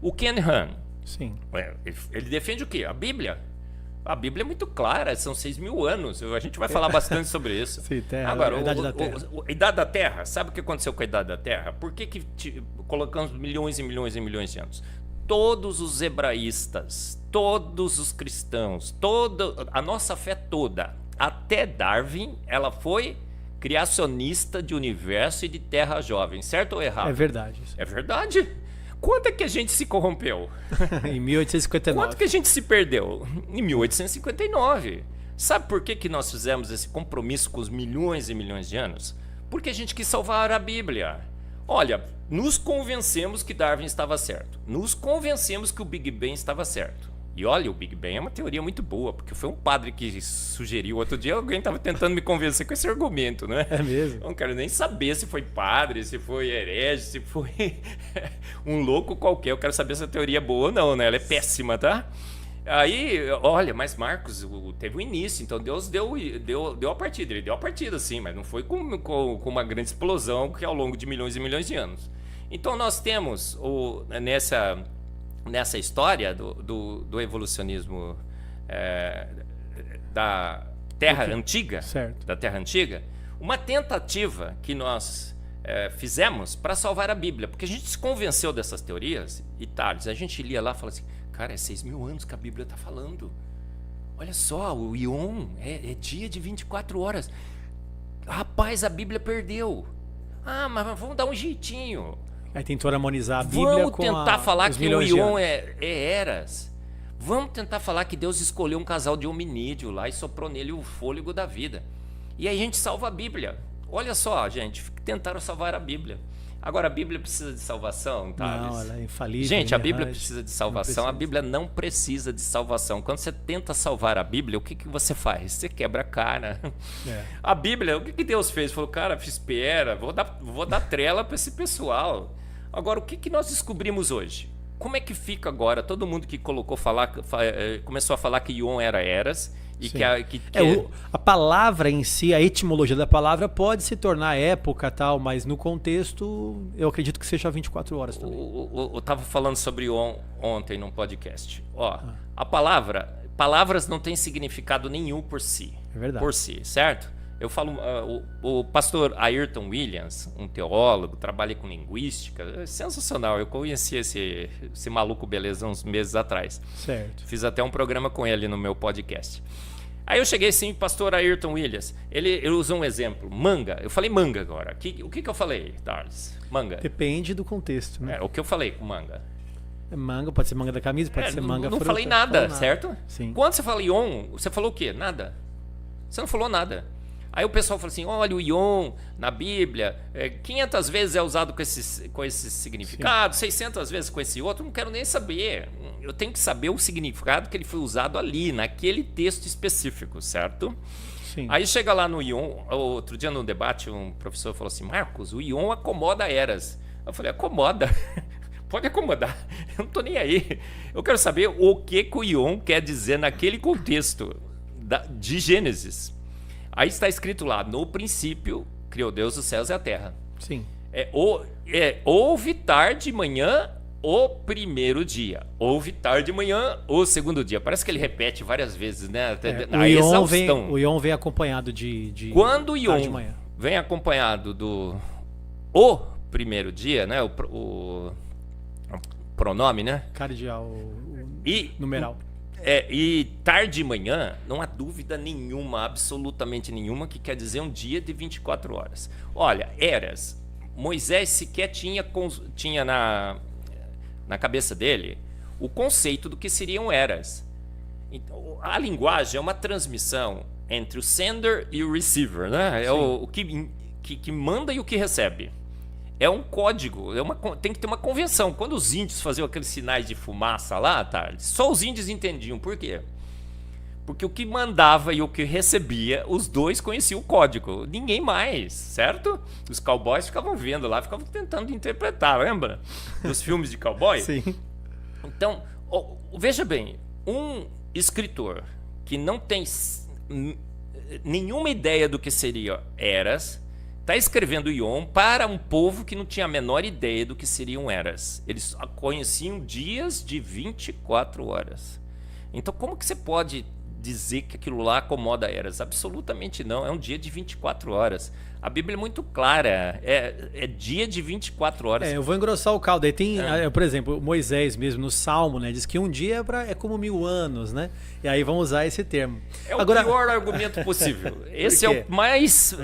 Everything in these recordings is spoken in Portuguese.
O Ken Ham, Sim. ele defende o quê? A Bíblia. A Bíblia é muito clara, são 6.000 anos. A gente vai falar bastante sobre isso. Sim, terra, agora, a idade da Terra. A idade da Terra, sabe o que aconteceu com a idade da Terra? Por que colocamos milhões e milhões e milhões de anos? Todos os hebraístas, todos os cristãos, a nossa fé toda, até Darwin, ela foi criacionista de universo e de terra jovem, certo ou errado? É verdade. É verdade. Quanto é que a gente se corrompeu? Em 1859. Quanto que a gente se perdeu? Em 1859. Sabe por que nós fizemos esse compromisso com os milhões e milhões de anos? Porque a gente quis salvar a Bíblia. Olha, nos convencemos que Darwin estava certo. Nos convencemos que o Big Bang estava certo. E olha, o Big Bang é uma teoria muito boa, porque foi um padre que sugeriu. Outro dia alguém estava tentando me convencer com esse argumento, né? É mesmo? Eu não quero nem saber se foi padre, se foi herege, se foi um louco qualquer. Eu quero saber se a teoria é boa ou não, né? Ela é péssima, tá? Aí, olha, mas Marcos, teve um início, então Deus deu a partida. Ele deu a partida, sim, mas não foi com uma grande explosão que ao longo de milhões e milhões de anos. Então nós temos nessa história do evolucionismo da Terra Antiga, certo, da Terra Antiga, uma tentativa que nós fizemos para salvar a Bíblia, porque a gente se convenceu dessas teorias e Tales, a gente lia lá e falava assim, cara, é 6.000 anos que a Bíblia está falando. Olha só, o Yom é dia de 24 horas. Rapaz, a Bíblia perdeu. Ah, mas vamos dar um jeitinho. Aí tentou harmonizar a Bíblia vamos com tentar falar os que o milhões de Yom anos. é eras. Vamos tentar falar que Deus escolheu um casal de hominídeo lá e soprou nele o fôlego da vida. E aí a gente salva a Bíblia. Olha só, gente, tentaram salvar a Bíblia. Agora, a Bíblia precisa de salvação, Thales? Não, ela é infalível. Gente, a Bíblia inerrante, precisa de salvação. A Bíblia não precisa de salvação. Quando você tenta salvar a Bíblia, o que você faz? Você quebra a cara. É. A Bíblia, o que Deus fez? Falou, cara, espera, vou dar trela para esse pessoal. Agora, o que nós descobrimos hoje? Como é que fica agora? Todo mundo que começou a falar que Yom era eras e a palavra em si, a etimologia da palavra pode se tornar época tal, mas no contexto eu acredito que seja 24 horas também. Eu estava falando sobre Yom ontem num podcast. Palavras não têm significado nenhum por si. É verdade. Por si, certo? Eu falo, o pastor Ayrton Williams, um teólogo, trabalha com linguística, é sensacional. Eu conheci esse maluco beleza uns meses atrás. Certo. Fiz até um programa com ele no meu podcast. Aí eu cheguei assim, pastor Ayrton Williams, ele usou um exemplo, manga. Eu falei manga agora. O que eu falei, Thales? Manga. Depende do contexto, né? O que eu falei com manga? Manga, pode ser manga da camisa, pode ser manga Não fruta, falei nada, certo? Sim. Quando você fala Yom, você falou o quê? Nada. Você não falou nada. Aí o pessoal fala assim, olha, o Yom na Bíblia, 500 vezes é usado com esse significado, 600 vezes com esse outro, não quero nem saber. Eu tenho que saber o significado que ele foi usado ali, naquele texto específico, certo? Sim. Aí chega lá no Yom, outro dia no debate, um professor falou assim, Marcos, o Yom acomoda eras. Eu falei, acomoda. Pode acomodar, eu não tô nem aí. Eu quero saber o que o Yom quer dizer naquele contexto de Gênesis. Aí está escrito lá, no princípio, criou Deus os céus e a terra. Sim. Houve tarde de manhã o primeiro dia. Houve tarde de manhã o segundo dia. Parece que ele repete várias vezes, né? A exaustão. O Yom vem acompanhado de quando o tarde Yom de manhã vem acompanhado do o primeiro dia, né? O pronome, né? Cardeal, numeral. E tarde de manhã, não há dúvida nenhuma, absolutamente nenhuma, que quer dizer um dia de 24 horas. Olha, eras. Moisés sequer tinha na cabeça dele o conceito do que seriam eras. Então, a linguagem é uma transmissão entre o sender e o receiver, né? É o que manda e o que recebe. É um código, tem que ter uma convenção. Quando os índios faziam aqueles sinais de fumaça lá, só os índios entendiam. Por quê? Porque o que mandava e o que recebia, os dois conheciam o código. Ninguém mais, certo? Os cowboys ficavam vendo lá, ficavam tentando interpretar, lembra? Dos filmes de cowboy? Sim. Então, veja bem, um escritor que não tem nenhuma ideia do que seria eras, está escrevendo Ion para um povo que não tinha a menor ideia do que seriam eras. Eles conheciam dias de 24 horas. Então, como que você pode dizer que aquilo lá acomoda eras? Absolutamente não. É um dia de 24 horas. A Bíblia é muito clara. É dia de 24 horas. Eu vou engrossar o caldo. Aí tem, por exemplo, Moisés mesmo, no Salmo, né? Diz que um dia é como 1000 anos, né? E aí vão usar esse termo. É o pior argumento possível. Esse é o mais...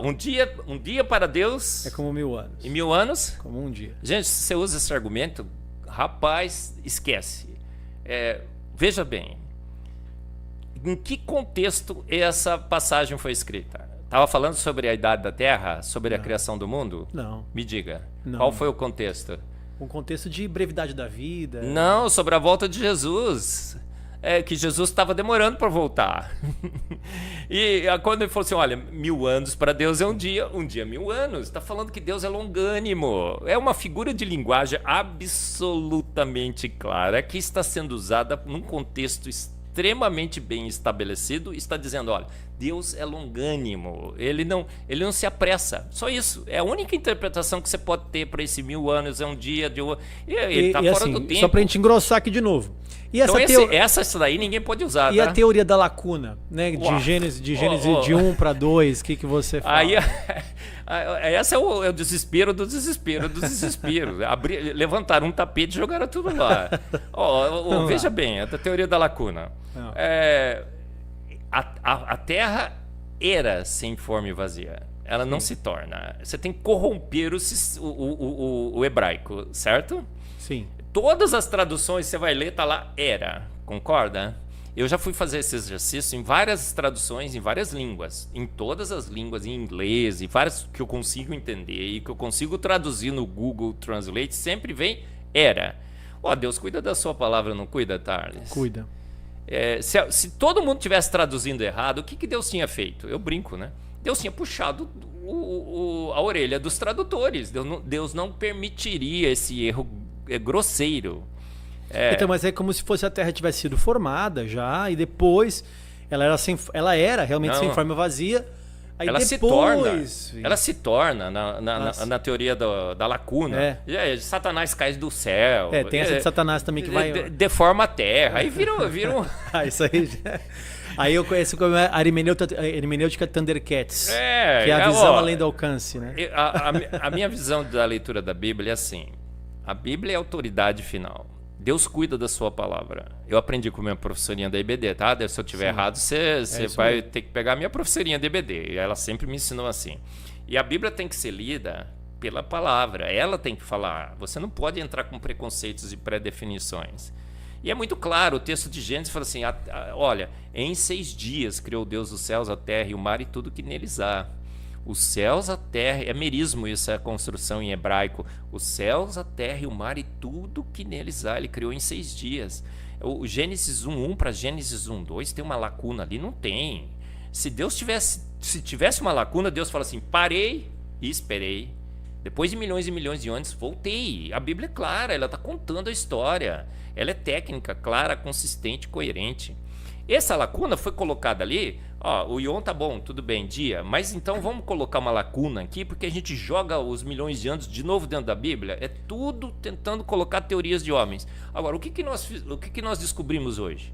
um dia para Deus... É como 1000 anos. E 1000 anos? Como um dia. Gente, se você usa esse argumento, rapaz, esquece. Veja bem. Em que contexto essa passagem foi escrita? Estava falando sobre a idade da Terra? Sobre a criação do mundo? Não. Me diga. Não. Qual foi o contexto? Um contexto de brevidade da vida. Não, sobre a volta de Jesus. Que Jesus estava demorando para voltar. E quando ele falou assim, olha, 1000 anos para Deus é um dia 1000 anos. Está falando que Deus é longânimo. É uma figura de linguagem absolutamente clara que está sendo usada num contexto extremamente bem estabelecido. Está dizendo, olha, Deus é longânimo, ele não se apressa. Só isso, é a única interpretação que você pode ter para esse 1000 anos, é um dia de... Ele está fora assim, do tempo. Só para a gente engrossar aqui de novo. E então essa daí ninguém pode usar, e tá? a teoria da lacuna, né? De Gênesis de 1 para 2, o que você fala? Aí, essa é o desespero do desespero do desespero. Levantaram um tapete e jogaram tudo lá. Veja bem, a teoria da lacuna. A Terra era sem forma e vazia. Ela não se torna. Você tem que corromper o hebraico, certo? Sim. Todas as traduções você vai ler, tá lá, era. Concorda? Eu já fui fazer esse exercício em várias traduções, em várias línguas. Em todas as línguas, em inglês, e várias que eu consigo entender e que eu consigo traduzir no Google Translate, sempre vem era. Deus cuida da sua palavra, não cuida, Thales? Cuida. Se todo mundo tivesse traduzindo errado, o que Deus tinha feito? Eu brinco, né? Deus tinha puxado a orelha dos tradutores. Deus não permitiria esse erro grosseiro. Então, mas é como se fosse a Terra tivesse sido formada já, e depois ela era realmente sem forma vazia. Aí ela depois, se torna na teoria da lacuna. Satanás cai do céu. Tem essa de Satanás também que vai... Deforma a Terra. Aí vira isso aí já... Aí eu conheço como a hermenêutica Thundercats, que é a visão além do alcance, né? A minha visão da leitura da Bíblia é assim: a Bíblia é a autoridade final. Deus cuida da sua palavra. Eu aprendi com minha professorinha da IBD, tá? Se eu estiver errado, você vai ter que pegar a minha professorinha da IBD. E ela sempre me ensinou assim. E a Bíblia tem que ser lida pela palavra. Ela tem que falar. Você não pode entrar com preconceitos e pré-definições. E é muito claro, o texto de Gênesis fala assim, olha, em 6 dias criou Deus os céus, a terra e o mar e tudo que neles há. Os céus, a terra, é merismo isso, é a construção em hebraico. Os céus, a terra e o mar e tudo que neles há, ele criou em 6 dias. O Gênesis 1:1 para Gênesis 1:2 tem uma lacuna ali? Não tem. Se tivesse uma lacuna, Deus fala assim, parei e esperei. Depois de milhões e milhões de anos, voltei. A Bíblia é clara, ela está contando a história. Ela é técnica, clara, consistente, coerente. Essa lacuna foi colocada ali, o Ion tá bom, tudo bem, dia, mas então vamos colocar uma lacuna aqui, porque a gente joga os milhões de anos de novo dentro da Bíblia, é tudo tentando colocar teorias de homens. Agora, o que nós descobrimos hoje?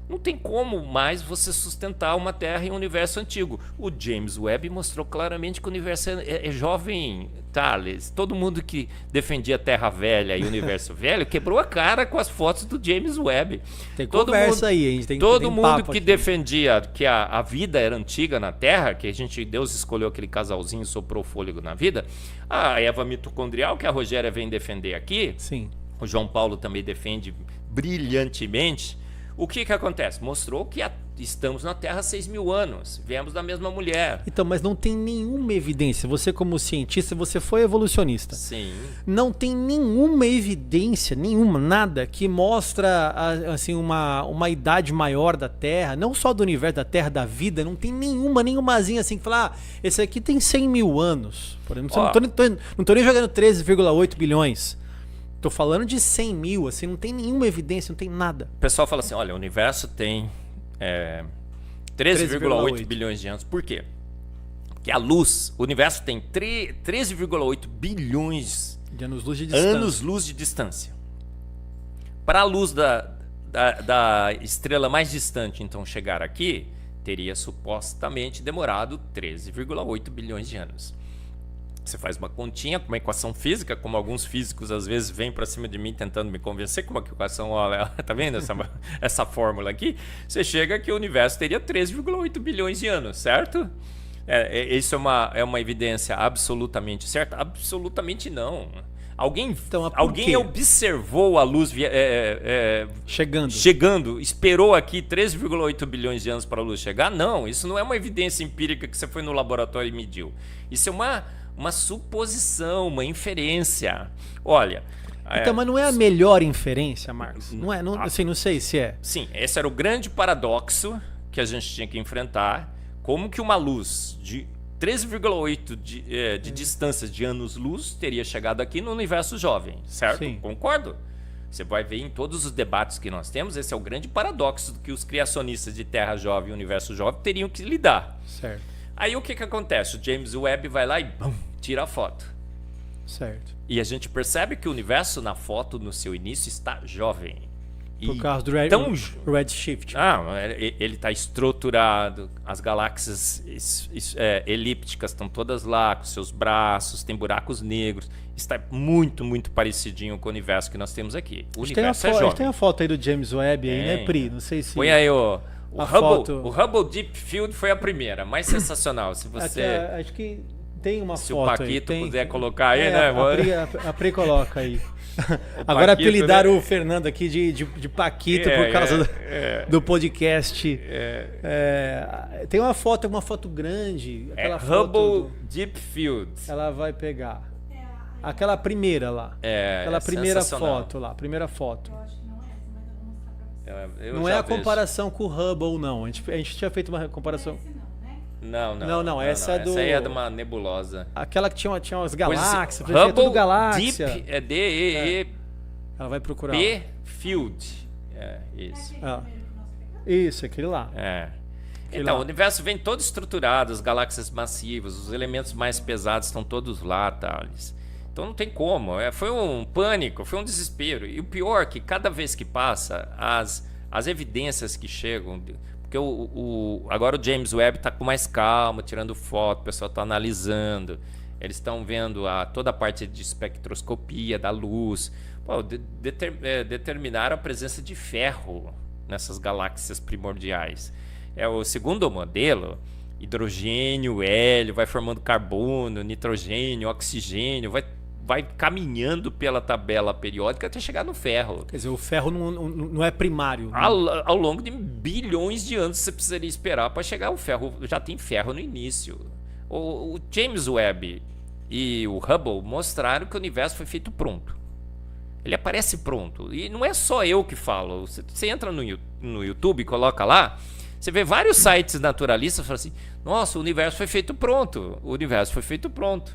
Não tem como mais você sustentar uma Terra em um universo antigo. O James Webb mostrou claramente que o universo é jovem, Thales. Todo mundo que defendia Terra Velha e Universo Velho quebrou a cara com as fotos do James Webb. Tem conversa aí, a gente tem todo mundo que defendia que a vida era antiga na Terra, que Deus escolheu aquele casalzinho e soprou fôlego na vida. A Eva mitocondrial, que a Rogéria vem defender aqui, sim. O João Paulo também defende brilhantemente. O que acontece? Mostrou que estamos na Terra há 6.000 anos. Viemos da mesma mulher. Então, mas não tem nenhuma evidência. Você, como cientista, você foi evolucionista. Sim. Não tem nenhuma evidência, nada, que mostra assim, uma idade maior da Terra, não só do universo, da Terra, da vida. Não tem nenhumazinha assim que fala, esse aqui tem 100.000 anos. Por exemplo, não tô nem jogando 13,8 bilhões. Tô falando de 100.000, assim, não tem nenhuma evidência, não tem nada. O pessoal fala assim, olha, o universo tem 13,8 bilhões de anos. Por quê? que a luz, o universo tem 13,8 bilhões de anos-luz de distância. Anos-luz de distância. Para a luz da estrela mais distante, então, chegar aqui, teria supostamente demorado 13,8 bilhões de anos. Você faz uma continha com uma equação física, como alguns físicos às vezes vêm para cima de mim tentando me convencer com uma equação, olha, tá vendo essa fórmula aqui? Você chega que o universo teria 13,8 bilhões de anos, certo? Isso é uma evidência absolutamente certa? Absolutamente não. Alguém observou a luz chegando, esperou aqui 13,8 bilhões de anos para a luz chegar? Não, isso não é uma evidência empírica que você foi no laboratório e mediu. Isso é uma suposição, uma inferência. Olha... Então, mas não é a melhor inferência, Marcos? Assim, não sei se é. Sim, esse era o grande paradoxo que a gente tinha que enfrentar. Como que uma luz de 13,8 de distância de anos-luz teria chegado aqui no universo jovem, certo? Sim. Concordo. Você vai ver em todos os debates que nós temos, esse é o grande paradoxo que os criacionistas de Terra Jovem e Universo Jovem teriam que lidar. Certo. Aí o que acontece? O James Webb vai lá e tira a foto. Certo. E a gente percebe que o universo na foto, no seu início, está jovem. Por causa do redshift. Ele está estruturado, as galáxias elípticas estão todas lá, com seus braços, tem buracos negros. Está muito, muito parecidinho com o universo que nós temos aqui. O universo é jovem. Tem a foto aí do James Webb, aí, né, Pri? Não sei se... Põe aí o Hubble Deep Field foi a primeira, mais sensacional. Se você... acho que tem uma se foto aí. Se o Paquito puder colocar aí, né? A Pri coloca aí. Agora apelidaram, né, o Fernando aqui de Paquito por causa do podcast. Tem uma foto grande. Aquela Hubble Deep Field. Ela vai pegar. Aquela primeira lá. Aquela primeira foto lá. Primeira foto. Eu acho que não é essa, mas eu vou mostrar pra você. Não é a comparação com o Hubble, não. A gente tinha feito uma comparação. Não, essa é do... Essa aí é de uma nebulosa. Aquela que tinha umas galáxias. Hubble tudo galáxia. Deep é D-E-E... Ela vai procurar. P Field. Isso. Isso, aquele lá. Então, o universo vem todo estruturado, as galáxias massivas, os elementos mais pesados estão todos lá, Thales. Então não tem como. Foi um pânico, foi um desespero. E o pior é que cada vez que passa, as evidências que chegam... Porque agora o James Webb está com mais calma, tirando foto, o pessoal está analisando. Eles estão vendo toda a parte de espectroscopia da luz. Determinaram a presença de ferro nessas galáxias primordiais. O segundo modelo, hidrogênio, hélio, vai formando carbono, nitrogênio, oxigênio, vai caminhando pela tabela periódica até chegar no ferro. Quer dizer, o ferro não é primário. Ao longo de bilhões de anos você precisaria esperar para chegar ao ferro. Já tem ferro no início. O James Webb e o Hubble mostraram que o universo foi feito pronto. Ele aparece pronto. E não é só eu que falo. Você entra no YouTube e coloca lá, você vê vários sites naturalistas e fala assim, nossa, o universo foi feito pronto. O universo foi feito pronto.